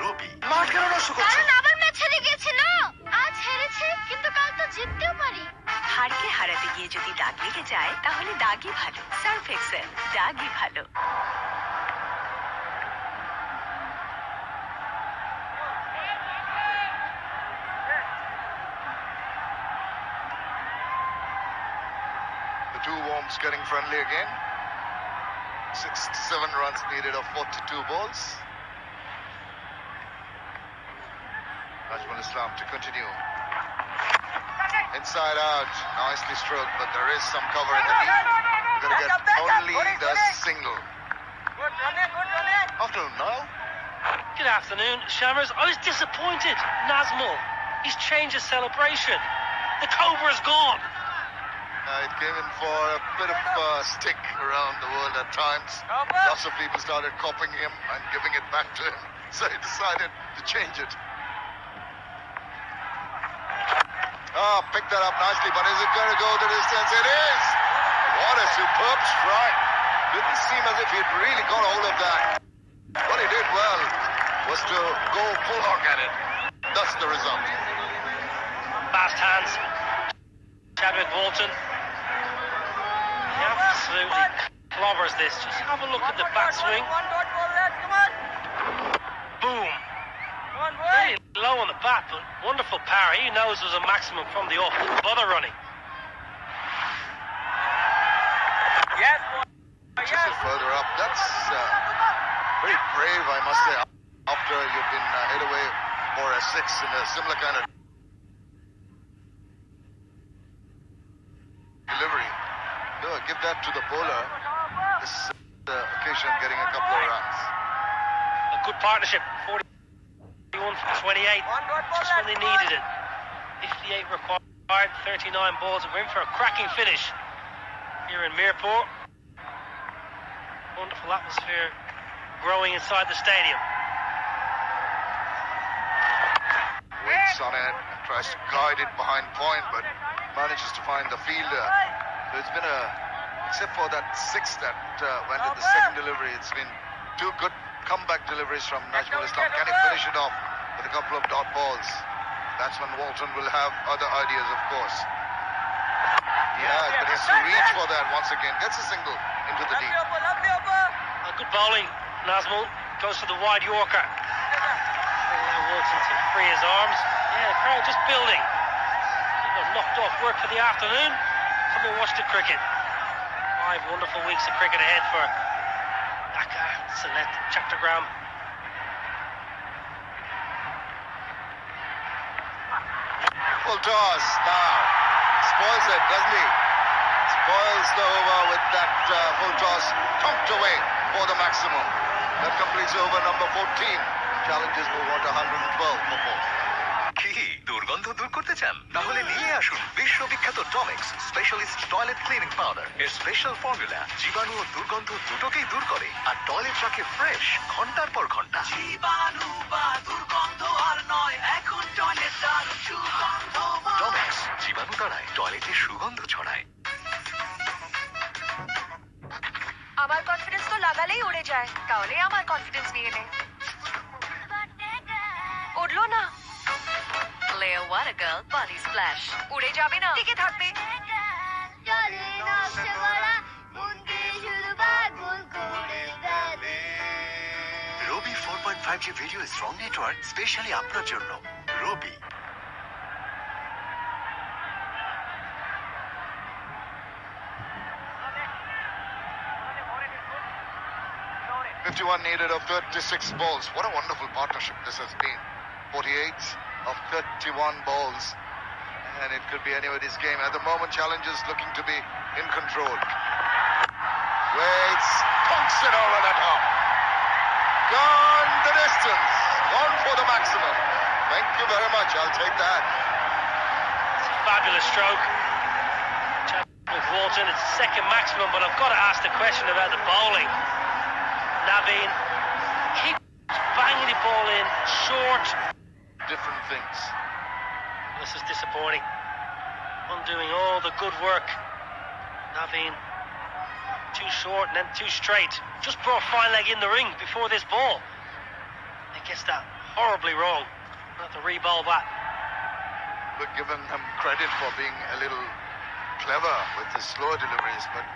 রবি মাঠ কেন নষ্ট করছো? আবার ম্যাচ হেরে গেছে না, আজ হেরেছে কিন্তু কাল তো জিততেও পারি। হারকে হারাতে গিয়ে যদি দাগ লেগে যায় তাহলে দাগই ভালো। সার্ফ এক্সেল, দাগই ভালো। The two worms getting friendly again. 67 runs needed of 42 balls. Najmul Islam to continue. Inside out, nicely stroked, but there is some cover in the deep. You're going to get only the single. Afternoon now. Good afternoon, Shamers. I was disappointed. Nazmul, he's changed his celebration. The Cobra's gone. It came in for a bit of stick around the world at times. Lots of people started copying him and giving it back to him. So he decided to change it. Picked that up nicely, but is it going to go the distance? It is! What a superb strike. Didn't seem as if he'd really got hold of that. What he did well was to go full hog at it. That's the result. Fast hands. Chadwick Walton. He absolutely clobbers this. Just have a look at the backswing. Boom. Really low on the bat, but wonderful power. He knows there's a maximum from the off. Bother running. Just a further up. That's very brave, I must say, after you've been hit away for a 6 in a similar kind of delivery. No, give that to the bowler. This occasion getting a couple of runs. A good partnership. 41 for 28. Just when they needed it. 58 required, 39 balls. We're in for a cracking finish here in Mirpur. Wonderful atmosphere growing inside the stadium. Waits on it, tries to guide it behind point, but manages to find the fielder. So it's been except for that 6 that went in the second delivery, it's been 2 good comeback deliveries from Najmul Islam. Can he finish it off with a couple of dot balls? That's when Walton will have other ideas, of course. He has, but he has to reach for that once again. Gets a single into the deep. Good bowling. Nazmul goes for the wide Yorker. Allow Walton to free his arms. Yeah, the crowd just building. He got knocked off work for the afternoon. Come and watch the cricket. 5 wonderful weeks of cricket ahead for Dhaka, Sylhet, Chittagong. Full toss now. Spoils it, doesn't he? Spoils the over with that full toss. Pumped away for the maximum. That completes over number 14. Challenges move on to 112 for 4. কি দুর্গন্ধ দূর করতে চান? তাহলে নিয়ে আসুন বিশ্ববিখ্যাত টমেক্স specialist toilet cleaning powder. এর স্পেশাল ফর্মুলা জীবাণু ও দুর্গন্ধ দুটোকেই দূর করে আর টয়লেট রাখে ফ্রেশ ঘন্টার পর ঘন্টা। জীবাণু বা দুর্গন্ধ আর নয়, এখন টয়লেট তার সুগন্ধ। টমেক্স জীবাণু তাড়ায়, টয়লেটে সুগন্ধ ছড়ায়। আমার কনফিডেন্স তো লাগালেই উড়ে যায়, তাহলে আমার কনফিডেন্স নিয়ে নে। উড়লো না। Leo, what a girl, body splash. উড়ে যাবে না, টিকে থাকবে। রবি 4.5G video strong network specially আপনার জন্য। রবি। 51 needed of 36 balls. What a wonderful partnership this has been. 48 of 31 balls. And it could be anybody's game. At the moment, Challengers looking to be in control. Waits, punks it over the top. Gone the distance. Gone for the maximum. Thank you very much. I'll take that. It's a fabulous stroke. With Walton, it's the second maximum, but I've got to ask the question about the bowling. Naveen, keep banging the ball in short. Different things. This is disappointing. Undoing all the good work. Naveen, too short and then too straight. Just brought fine leg in the ring before this ball. He gets that horribly wrong. I'll have to re-bowl back. We're giving him credit for being a little clever with his slower deliveries, but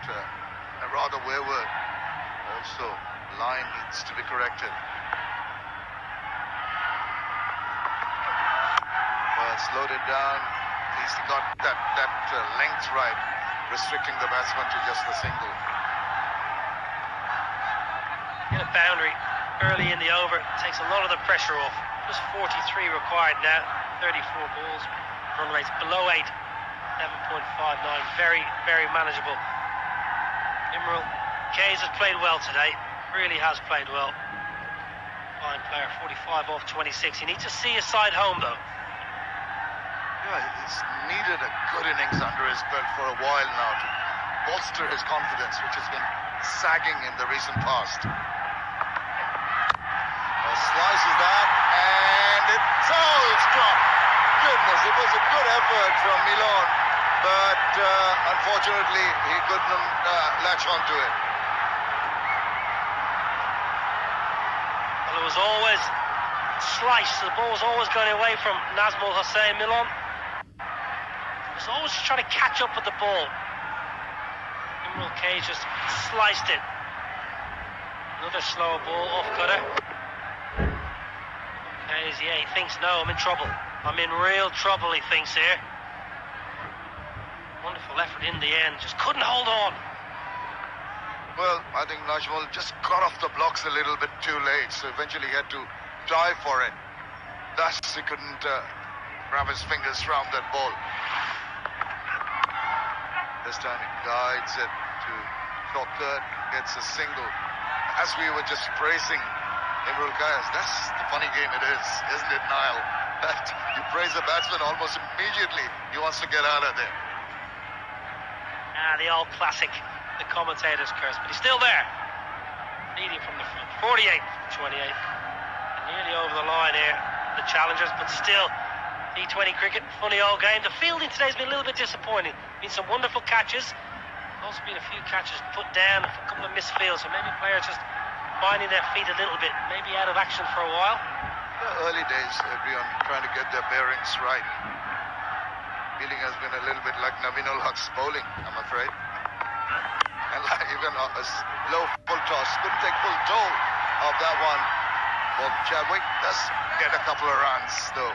rather wayward. Also, line needs to be corrected. Well, slowed it down. At least he got that length right, restricting the batsman to just the single. Get a boundary early in the over. Takes a lot of the pressure off. Just 43 required now. 34 balls. Run rates below 8. 7.59. Very, very manageable. Imral Kays has played well today. Really has played well. Fine player. 45 off 26. He needs to see his side home though. Yeah, he's needed a good innings under his belt for a while now to bolster his confidence, which has been sagging in the recent past. Slices that, and it's all dropped. Goodness, it was a good effort from Milan, but unfortunately he couldn't latch onto it. Well, it was always sliced. The ball was always going away from Nazmul Hussain Milan. He was always trying to catch up with the ball. Imral Kays just sliced it. Another slower ball off cutter. Kays, yeah, he thinks, no, I'm in trouble. I'm in real trouble, he thinks here. Wonderful effort in the end, just couldn't hold on. Well, I think Najmul just got off the blocks a little bit too late, so eventually he had to dive for it. Thus, he couldn't wrap his fingers around that ball. This time he guides it to short third, gets a single. As we were just praising Imral Kays, that's the funny game it is, isn't it, Niall? That you praise a batsman almost immediately, he wants to get out of there. The old classic, the commentator's curse, but he's still there. Leading from the front, 48-28. Nearly over the line here, the challengers, but still, T20 cricket, funny old game. The fielding today's been a little bit disappointing. Been some wonderful catches. Also been a few catches put down, a couple of missed fields, so maybe players just finding their feet a little bit, maybe out of action for a while. The early days, everyone trying to get their bearings right. Fielding has been a little bit like Naveen ul Haq's bowling, I'm afraid. And like even a low full toss, couldn't take full toll of that one. Well, Chadwick does get a couple of runs, though.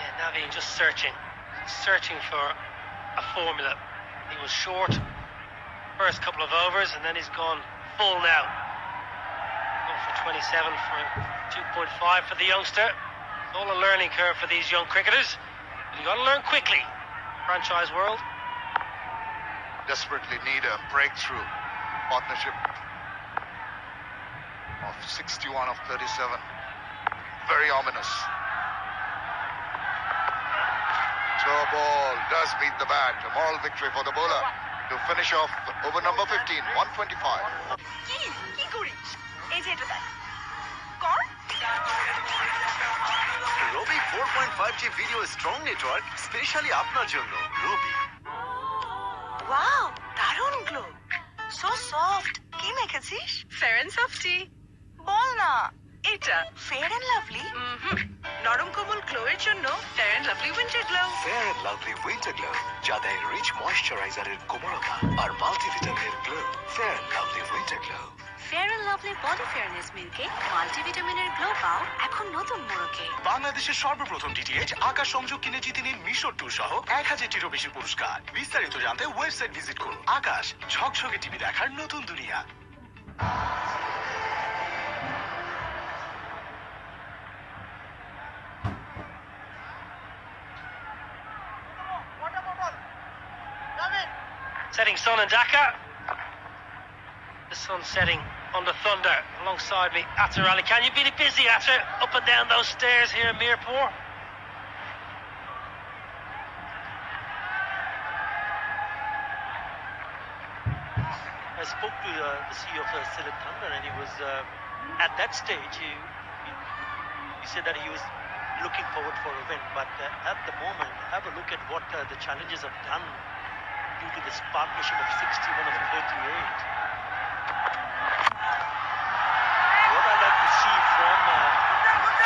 Yeah, Naveen just searching for a formula. He was short first couple of overs, and then he's gone full now. Going for 27 for 2.5 for the youngster. It's all a learning curve for these young cricketers. But you got to learn quickly. Franchise world. Desperately need a breakthrough. Partnership of 61 of 37. Very ominous. Slow ball does beat the bat. A moral victory for the bowler to finish off over number 15, 125. কি করিস? এই যে এটা দেখ। কর। Robi 4.5G video strong network specially আপনার জন্য। Robi. Wow, দারুণ গ্লো, সো সফট। কি মেখেছিস? Fair and softy. বল না। এটা ফেয়ার এন্ড লাভলি? নরম কোমল গ্লো এর জন্য fair and lovely winter glow. Fair and lovely winter glow যা দেয় রিচ ময়েশ্চারাইজারের কোমলতা আর মাল্টিভিটামিনের glow. Fair and lovely winter glow. Fair and lovely body fairness মিল্কে মাল্টিভিটামিনের গ্লো পাও এখন নতুন মোড়কে। বাংলাদেশের সর্বপ্রথম ডিটিএইচ আকাশ সংযোগ কিনে জিতে নিন মিশর ট্যুর সহ 1000-টিরও বেশি পুরস্কার। বিস্তারিত জানতে ওয়েবসাইট ভিজিট করুন। আকাশ, ঝকঝকে টিভি দেখার নতুন দুনিয়া। Setting sun and Dhaka. The sun setting on the Thunder alongside me. Atter Ali, can you be busy, Atter? Up and down those stairs here in Mirpur. I spoke to the CEO of Sylhet Thunder, and he was at that stage. He said that he was looking forward for a win, but at the moment, have a look at what the challenges have done due to this partnership of 61 of 38. What I like to see from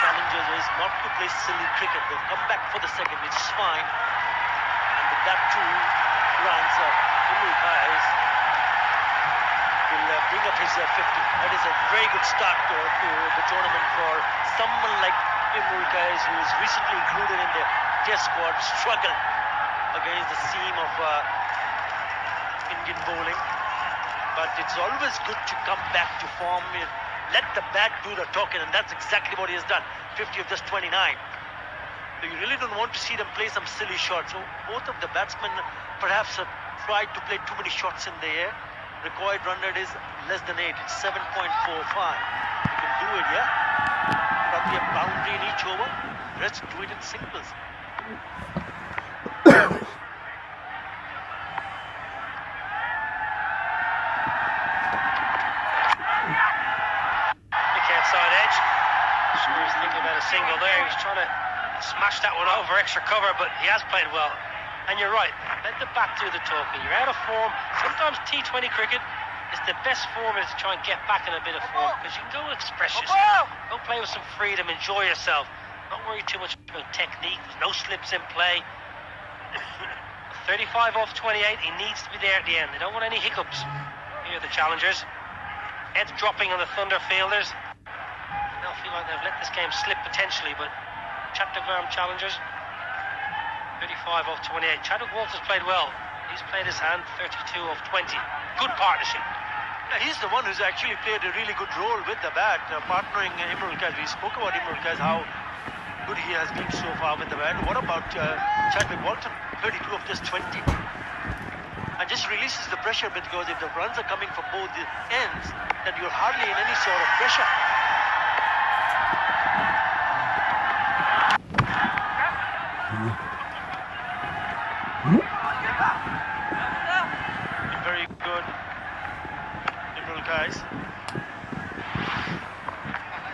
challengers is not to play silly cricket. They've come back for the second, which is fine. And with that 2 runs, Imrul Kais will bring up his 50. That is a very good start to the tournament for someone like Imrul Kais, who was recently included in the test squad, struggled against the seam of Indian bowling. But it's always good to come back to form. Let the bat do the talking, and that's exactly what he has done. 50 of just 29. So you really don't want to see them play some silly shots. So both of the batsmen perhaps have tried to play too many shots in the air. Required run rate is less than 8. It's 7.45. You can do it, yeah? Probably a boundary in each over. Let's do it in singles. Side edge. Sure, he's thinking about a single there. He's trying to smash that one over extra cover, but he has played well. And you're right, let the bat do the talking. You're out of form. Sometimes T20 cricket is the best form is to try and get back in a bit of form, because you can go express yourself. Go play with some freedom, enjoy yourself. Don't worry too much about technique. There's no slips in play. 35 off 28. He needs to be there at the end. They don't want any hiccups. Here are the challengers. Heads dropping on the Thunder fielders. They'll feel like they've let this game slip potentially, but Chittagong challengers, 35 off 28. Chadwick Walters played well. He's played his hand, 32 off 20. Good partnership. Yeah, he's the one who's actually played a really good role with the bat, partnering Imrul Kais. We spoke about Imrul Kais, how good he has been so far with the bat. What about Chadwick Walton, 32 of just 20? And just releases the pressure, because if the runs are coming from both the ends, then you're hardly in any sort of pressure. Very good, Imrul Kais.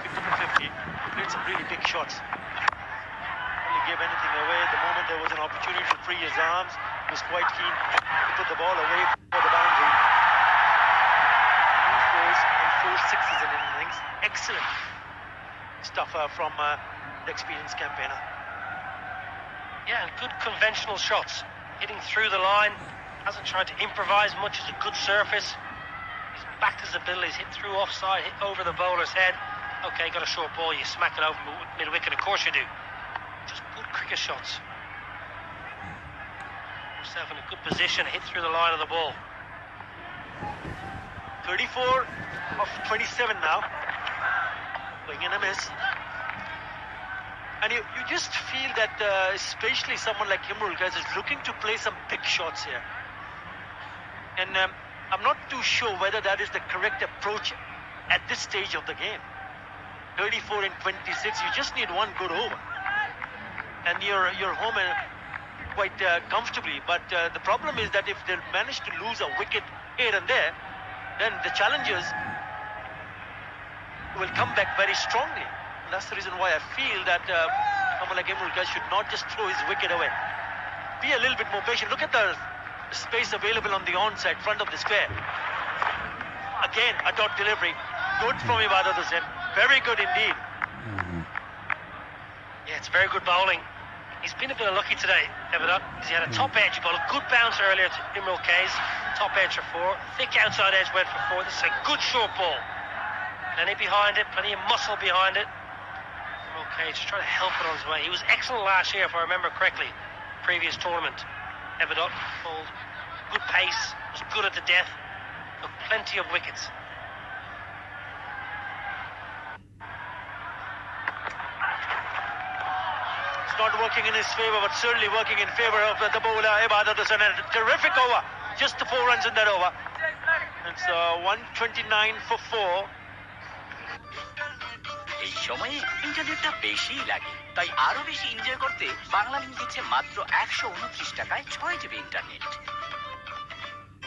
50 for 50. Played some really big shots. Really gave anything away. The moment there was an opportunity to free his arms, he was quite keen to put the ball away for the boundary. 2 fours and 4 sixes in innings. Excellent stuff from the experienced campaigner. Yeah, and good conventional shots. Hitting through the line. Hasn't tried to improvise much. It's a good surface. He's backed his abilities. Hit through offside, hit over the bowler's head. Okay, got a short ball. You smack it over mid-wicket. Of course you do. Just good cricket shots. Himself in a good position. Hit through the line of the ball. 34 of 27 now. Swing and a miss. And you just feel that especially someone like Imrul Kais is looking to play some big shots here. And I'm not too sure whether that is the correct approach at this stage of the game. 34 and 26, you just need one good over. And you're home quite comfortably. But the problem is that if they manage to lose a wicket here and there, then the challengers will come back very strongly. And that's the reason why I feel that someone like Imrul Kais should not just throw his wicket away. Be a little bit more patient. Look at the space available on the onside front of the square. Again, a dot delivery. Good from Ibadat Hussain. Very good indeed. Yeah, it's very good bowling. He's been a bit unlucky today, Everett. He had a top edge ball, a good bounce earlier to Imrul Kayes. Top edge for 4. Thick outside edge went for 4. This is a good short ball. Plenty behind it, plenty of muscle behind it. Imrul Kayes just trying to help it on his way. He was excellent last year, if I remember correctly. Previous tournament. Everett bowled good pace, was good at the death, took plenty of wickets. Not working in his favour, but certainly working in favour of the bowler Ibadat Hussain. A terrific over, just the 4 runs in that over. It's 129 for 4. এই সময়ে ইন্টারনেটটা বেশিই লাগে, তাই আরো বেশি enjoy করতে বাংলালিংক দিচ্ছে মাত্র 129 টাকায় 6 জিবি ইন্টারনেট।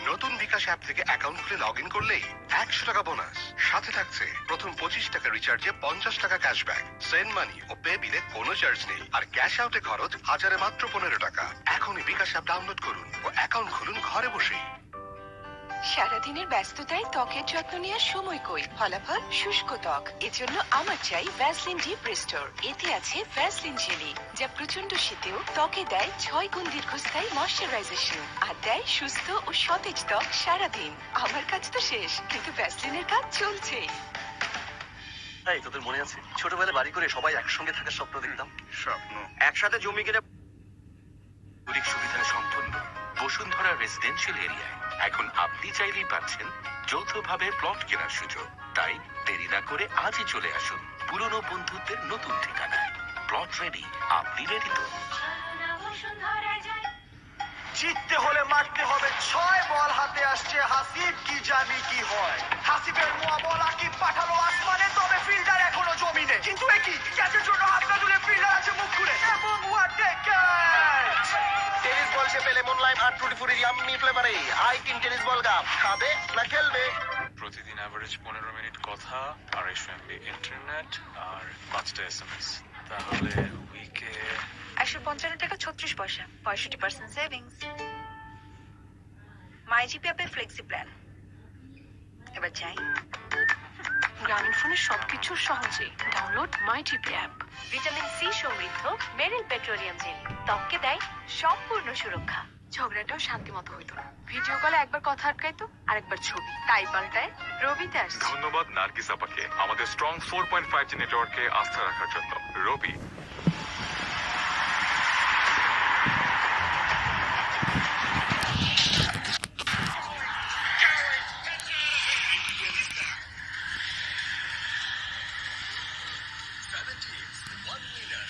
নতুন বিকাশ অ্যাপ থেকে অ্যাকাউন্ট খুলে লগ ইন করলেই 100 টাকা বোনাস, সাথে থাকছে প্রথম 25 টাকা রিচার্জে 50 টাকা ক্যাশব্যাক, সেন্ড মানি ও পে বিলে কোনো চার্জ নেই, আর ক্যাশ আউটে খরচ হাজারে মাত্র 15 টাকা। এখনই বিকাশ অ্যাপ ডাউনলোড করুন ও অ্যাকাউন্ট খুলুন ঘরে বসেই। সারাদিনের ব্যস্ততায় ত্বকের যত্ন নেওয়ার সময় কই, ফলাফল শুষ্ক ত্বক। এজন্য আমার চাই ভ্যাসলিন ডিপ রিস্টোর। এতে আছে ভ্যাসলিন জেলি, যা প্রচন্ড শীতেও ত্বকে দেয় 6 গুণ দীর্ঘস্থায়ী ময়শ্চারাইজেশন আর দেয় সুস্থ ও সতেজ ত্বক সারাদিন। আমার কাজ তো শেষ, কিন্তু ভ্যাসলিনের কাজ চলছে। এই তোদের মনে আছে ছোটবেলায় বাড়ি করে সবাই একসঙ্গে থাকার স্বপ্ন দেখতাম? স্বপ্ন। একসাথে জমি কিনে নাগরিক সুবিধায় সম্পন্ন বসুন্ধরা রেসিডেন্সিয়াল এরিয়ায় এখন আপনি চাইলেই পাচ্ছেন যৌথভাবে প্লট কেনার সুযোগ। তাই দেরি না করে আজই চলে আসুন পুরনো বন্ধুত্বের নতুন ঠিকানায়। প্লট রেডি, আপনি রেডি তো? জিততে হলে মারতে হবে 6 বল হাতে আসছে হাসিব, কি জানি কি হয়। হাসিবের মোয়া বল আকিব পাঠালো আসমানে, তবে ফিল্ডার এখনো জমিনে। কিন্তু একই ক্যাচের জন্য হাত না তুলে ফিল্ডার আছে মুখ খুলে, এবং what a catch! Tennis ball সে পেলে মন লাইভ 824 ইয়াম্মি ফ্লেভারে আই কিন টেনিস বল কাপ খাবে না খেলবে। প্রতিদিন অ্যাভারেজ 15 মিনিট কথা, 250 MB ইন্টারনেট আর 5টা SMS। তাহলে উইকে 155 টাকা 36 পয়সা, 65% সেভিংস। মাই জিপি অ্যাপে ফ্লেক্সি প্ল্যান। এবার যাই। গ্রামীণ ফোনের সবকিছু সহজে download my GP app. Vitamin C সমৃদ্ধ মেরিল পেট্রোলিয়াম জেল ত্বককে দেয় সম্পূর্ণ সুরক্ষা। ঝগড়াটাও শান্তি মতো হইতো না। ভিডিও কলে একবার কথা আটকাইতো, আরেকবার ছবি। তাই পাল্টায় রবিতে আসছে। ধন্যবাদ নার্গিস আপাকে আমাদের স্ট্রং 4.5G নেটওয়ার্কে আস্থা রাখার জন্য। রবি One winner.